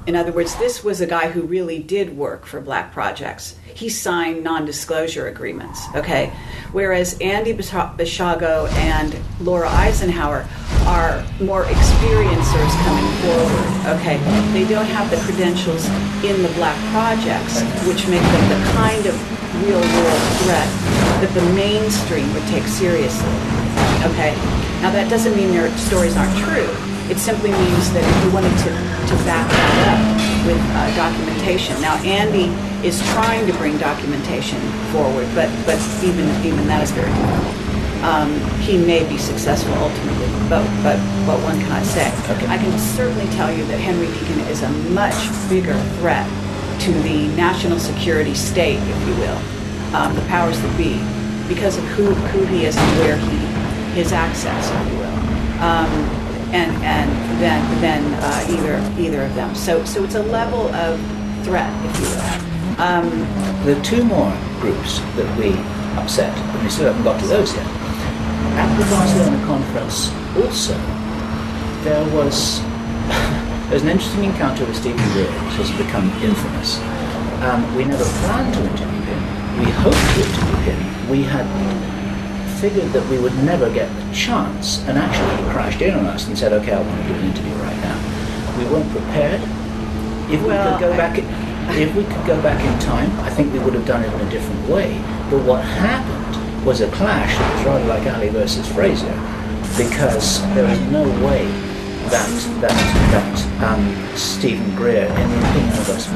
In other words, this was a guy who really did work for black projects. He signed non-disclosure agreements, okay? Whereas Andy Bishago and Laura Eisenhower are more experiencers coming forward, okay? They don't have the credentials in the black projects, which make them the kind of real-world threat that the mainstream would take seriously, okay? Now, that doesn't mean their stories aren't true. It simply means that if you wanted to back that up with documentation. Now, Andy is trying to bring documentation forward, but even that is very difficult. He may be successful ultimately, but what one can I say? Okay. I can certainly tell you that Henry Deacon is a much bigger threat to the national security state, if you will, the powers that be, because of who he is and where his access, if you will. Than either of them. So it's a level of threat, if you will. There are two more groups that we upset, but we still haven't got to those yet. At the Barcelona conference, also, there was an interesting encounter with Stephen Greer, which has become infamous. We never planned to interview him. We hoped to interview him. We had figured that we would never get the chance, and actually he crashed in on us and said, okay, I want to do an interview right now. We weren't prepared. If we could go back in time, I think we would have done it in a different way. But what happened was a clash that was rather like Ali versus Frazier, because there is no way that Stephen Greer, in the opinion of us